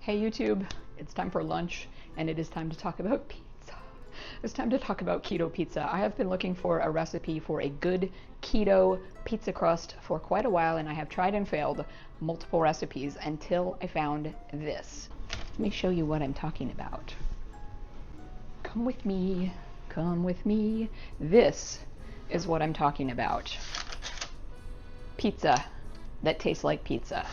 Hey YouTube, it's time for lunch and it is time to talk about pizza. It's time to talk about keto pizza. I have been looking for a recipe for a good keto pizza crust for quite a while, and I have tried and failed multiple recipes until I found this. Let me show you what I'm talking about. Come with me, come with me. This is what I'm talking about. Pizza that tastes like pizza.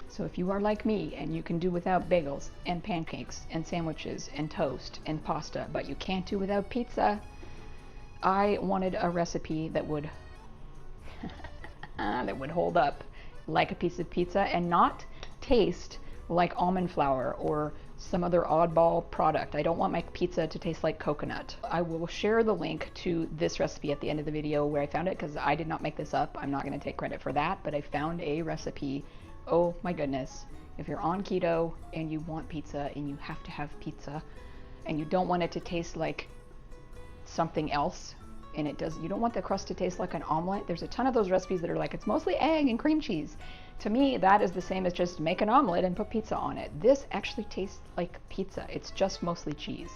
So if you are like me and you can do without bagels and pancakes and sandwiches and toast and pasta, but you can't do without pizza, I wanted a recipe that would that would hold up like a piece of pizza and not taste like almond flour or some other oddball product. I don't want my pizza to taste like coconut. I will share the link to this recipe at the end of the video where I found it, because I did not make this up. I'm not going to take credit for that, but I found a recipe. Oh my goodness, if you're on keto and you want pizza and you have to have pizza and you don't want it to taste like something else, and you don't want the crust to taste like an omelet. There's a ton of those recipes that are like, it's mostly egg and cream cheese. To me, that is the same as just make an omelet and put pizza on it. This actually tastes like pizza. It's just mostly cheese.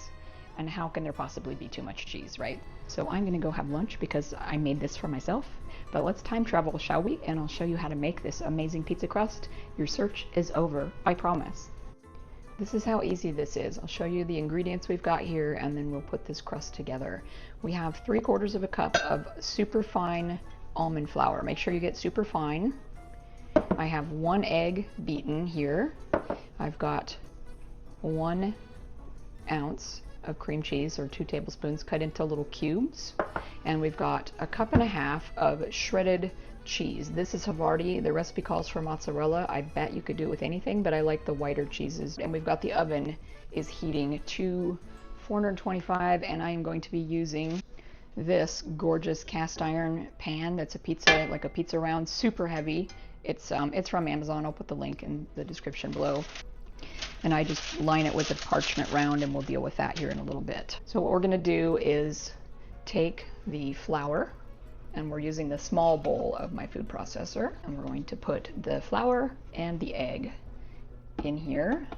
And how can there possibly be too much cheese, right? So I'm gonna go have lunch because I made this for myself. But let's time travel, shall we? And I'll show you how to make this amazing pizza crust. Your search is over, I promise. This is how easy this is. I'll show you the ingredients we've got here, and then we'll put this crust together. We have 3/4 cup of super fine almond flour. Make sure you get super fine. I have 1 egg beaten here. I've got 1 ounce of cream cheese, or 2 tablespoons cut into little cubes. And we've got 1.5 cups of shredded cheese. This is Havarti. The recipe calls for mozzarella. I bet you could do it with anything, but I like the whiter cheeses. And we've got the oven is heating to 425, and I am going to be using this gorgeous cast iron pan that's a pizza round, super heavy. It's from Amazon. I'll put the link in the description below. And I just line it with a parchment round, and we'll deal with that here in a little bit. So what we're gonna do is take the flour, and we're using the small bowl of my food processor, and we're going to put the flour and the egg in here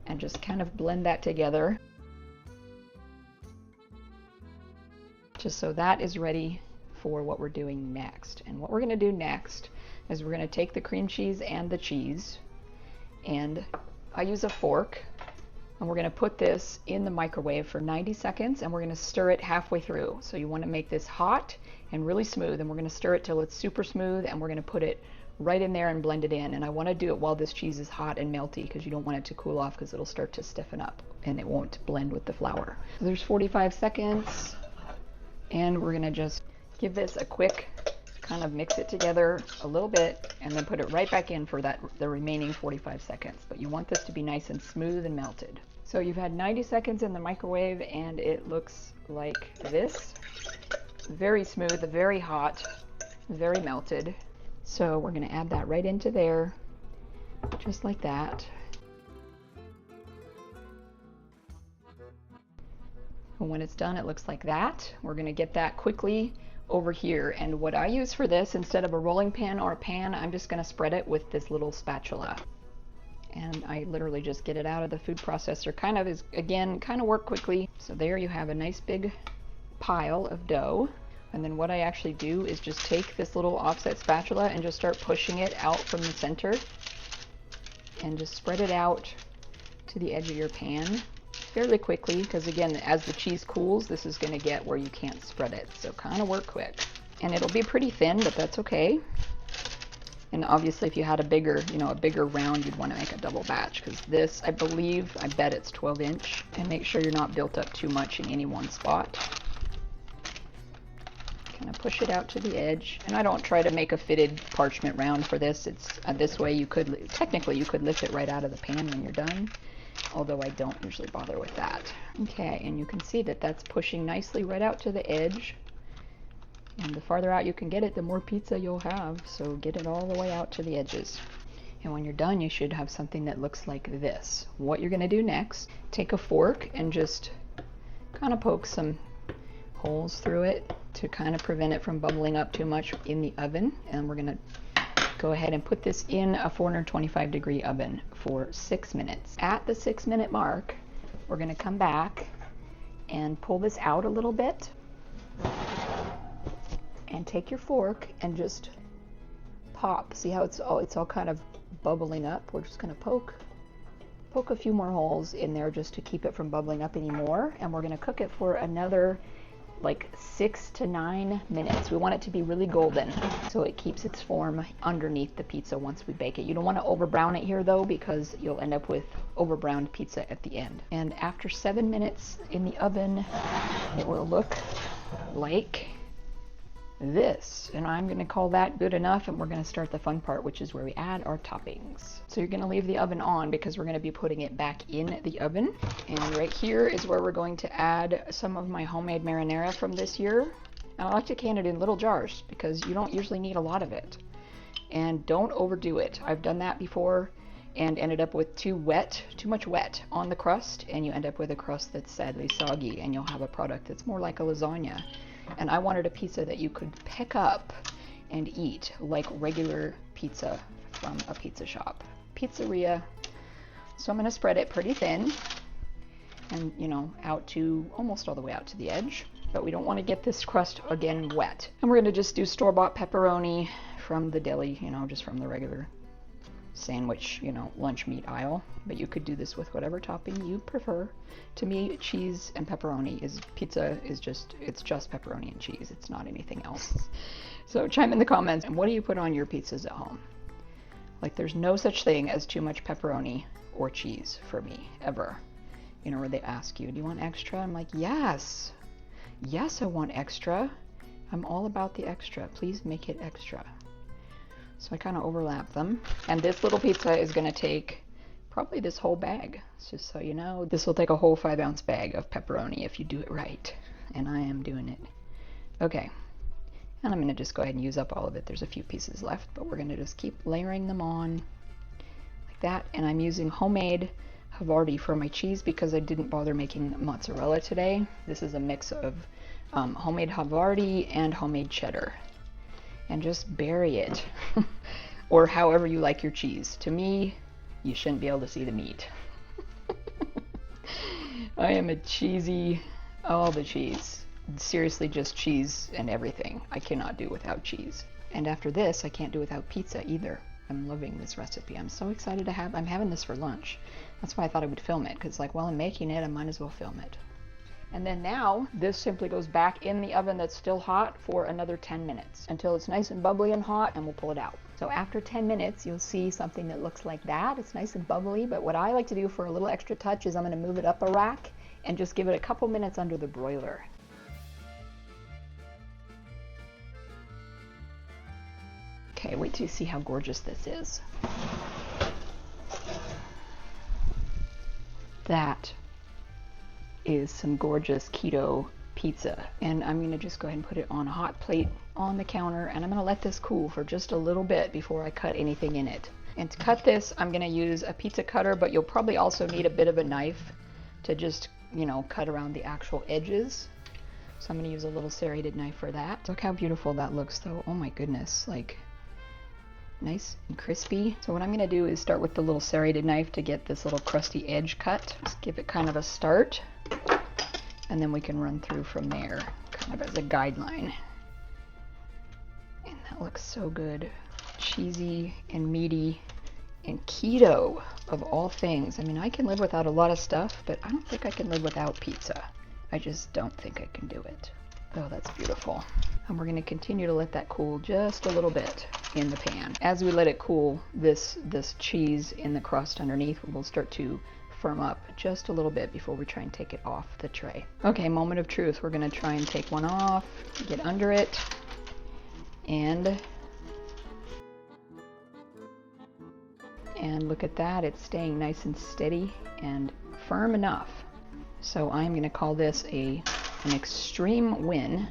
and just kind of blend that together, just so that is ready for what we're doing next. And what we're gonna do next is we're gonna take the cream cheese and the cheese, and I use a fork, and we're gonna put this in the microwave for 90 seconds, and we're gonna stir it halfway through. So you wanna make this hot and really smooth, and we're gonna stir it till it's super smooth, and we're gonna put it right in there and blend it in. And I wanna do it while this cheese is hot and melty, because you don't want it to cool off, because it'll start to stiffen up and it won't blend with the flour. So there's 45 seconds, and we're gonna just give this a quick kind of mix it together a little bit, and then put it right back in for the remaining 45 seconds. But you want this to be nice and smooth and melted. So you've had 90 seconds in the microwave, and it looks like this. Very smooth, very hot, very melted. So we're gonna add that right into there, just like that. And when it's done, it looks like that. We're gonna get that quickly over here, and what I use for this, instead of a rolling pin or a pan, I'm just going to spread it with this little spatula, and I literally just get it out of the food processor. Kind of work quickly. So there you have a nice big pile of dough, and then what I actually do is just take this little offset spatula and just start pushing it out from the center, and just spread it out to the edge of your pan fairly quickly, because again, as the cheese cools, this is going to get where you can't spread it. So kind of work quick, and it'll be pretty thin, but that's okay. And obviously, if you had a bigger round, you'd want to make a double batch, because this, I bet it's 12-inch. And make sure you're not built up too much in any one spot. Kind of push it out to the edge, and I don't try to make a fitted parchment round for this. It's this way technically you could lift it right out of the pan when you're done, although I don't usually bother with that. Okay, and you can see that that's pushing nicely right out to the edge. And the farther out you can get it, the more pizza you'll have. So get it all the way out to the edges. And when you're done, you should have something that looks like this. What you're gonna do next, take a fork and just kind of poke some holes through it to kind of prevent it from bubbling up too much in the oven. And we're gonna go ahead and put this in a 425-degree oven for 6 minutes. At the 6-minute mark, we're going to come back and pull this out a little bit, and take your fork and just pop. See how it's all kind of bubbling up? We're just going to poke a few more holes in there just to keep it from bubbling up anymore, and we're going to cook it for another like 6 to 9 minutes. We want it to be really golden so it keeps its form underneath the pizza once we bake it. You don't want to over brown it here though, because you'll end up with over browned pizza at the end. And after 7 minutes in the oven, it will look like this, and I'm going to call that good enough, and we're going to start the fun part, which is where we add our toppings. So you're going to leave the oven on because we're going to be putting it back in the oven, and right here is where we're going to add some of my homemade marinara from this year. And I like to can it in little jars because you don't usually need a lot of it, and don't overdo it. I've done that before and ended up with too much wet on the crust, and you end up with a crust that's sadly soggy, and you'll have a product that's more like a lasagna. And I wanted a pizza that you could pick up and eat like regular pizza from a pizza shop, pizzeria. So I'm going to spread it pretty thin and, you know, out to almost all the way out to the edge, but we don't want to get this crust again wet. And we're going to just do store-bought pepperoni from the deli, you know, just from the regular sandwich, you know, lunch meat aisle, but you could do this with whatever topping you prefer. To me, cheese and pepperoni it's just pepperoni and cheese. It's not anything else. So chime in the comments, and what do you put on your pizzas at home? Like, there's no such thing as too much pepperoni or cheese for me, ever. You know, where they ask you, do you want extra? I'm like, yes, I want extra. I'm all about the extra. Please make it extra. So I kind of overlap them. And this little pizza is going to take probably this whole bag. Just so you know, this will take a whole 5-ounce bag of pepperoni if you do it right. And I am doing it. Okay. And I'm going to just go ahead and use up all of it. There's a few pieces left, but we're going to just keep layering them on like that. And I'm using homemade Havarti for my cheese because I didn't bother making mozzarella today. This is a mix of homemade Havarti and homemade cheddar. And just bury it, or however you like your cheese. To me, you shouldn't be able to see the meat. I am a cheesy, all the cheese. Seriously, just cheese and everything. I cannot do without cheese. And after this, I can't do without pizza either. I'm loving this recipe. I'm so excited to I'm having this for lunch. That's why I thought I would film it, because like, while I'm making it, I might as well film it. And then now, this simply goes back in the oven that's still hot for another 10 minutes until it's nice and bubbly and hot, and we'll pull it out. So after 10 minutes, you'll see something that looks like that. It's nice and bubbly, but what I like to do for a little extra touch is I'm going to move it up a rack and just give it a couple minutes under the broiler. Okay, wait till you see how gorgeous this is. That is some gorgeous keto pizza, and I'm going to just go ahead and put it on a hot plate on the counter, and I'm going to let this cool for just a little bit before I cut anything in it. And to cut this, I'm going to use a pizza cutter, but you'll probably also need a bit of a knife to just, you know, cut around the actual edges. So I'm going to use a little serrated knife for that. Look how beautiful that looks though. Oh my goodness, like nice and crispy. So what I'm going to do is start with the little serrated knife to get this little crusty edge cut. Just give it kind of a start, and then we can run through from there, kind of as a guideline. And that looks so good. Cheesy and meaty and keto, of all things. I mean, I can live without a lot of stuff, but I don't think I can live without pizza. I just don't think I can do it. Oh, that's beautiful. And we're going to continue to let that cool just a little bit in the pan. As we let it cool, this cheese in the crust underneath will start to firm up just a little bit before we try and take it off the tray. Okay, moment of truth. We're going to try and take one off, get under it, and look at that. It's staying nice and steady and firm enough. So I'm going to call this an extreme win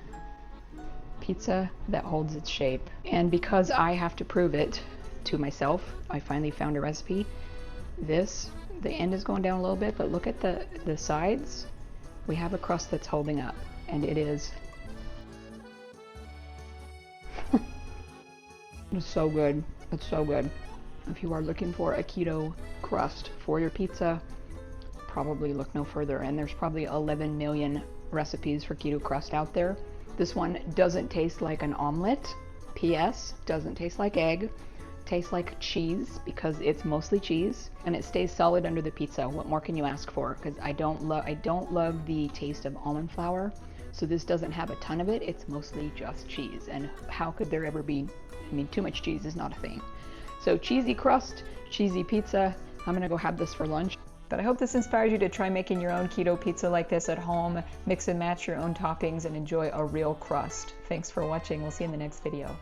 pizza that holds its shape. And because I have to prove it to myself, I finally found a recipe. The end is going down a little bit, but look at the sides. We have a crust that's holding up, and it is It's so good. It's so good. If you are looking for a keto crust for your pizza, probably look no further. And there's probably 11 million recipes for keto crust out there. This one doesn't taste like an omelet. P.S. Doesn't taste like egg. Tastes like cheese because it's mostly cheese, and it stays solid under the pizza. What more can you ask for? Because I don't love the taste of almond flour. So this doesn't have a ton of it. It's mostly just cheese. And how could there ever be, I mean, too much cheese is not a thing. So cheesy crust, cheesy pizza. I'm gonna go have this for lunch. But I hope this inspires you to try making your own keto pizza like this at home. Mix and match your own toppings and enjoy a real crust. Thanks for watching. We'll see you in the next video.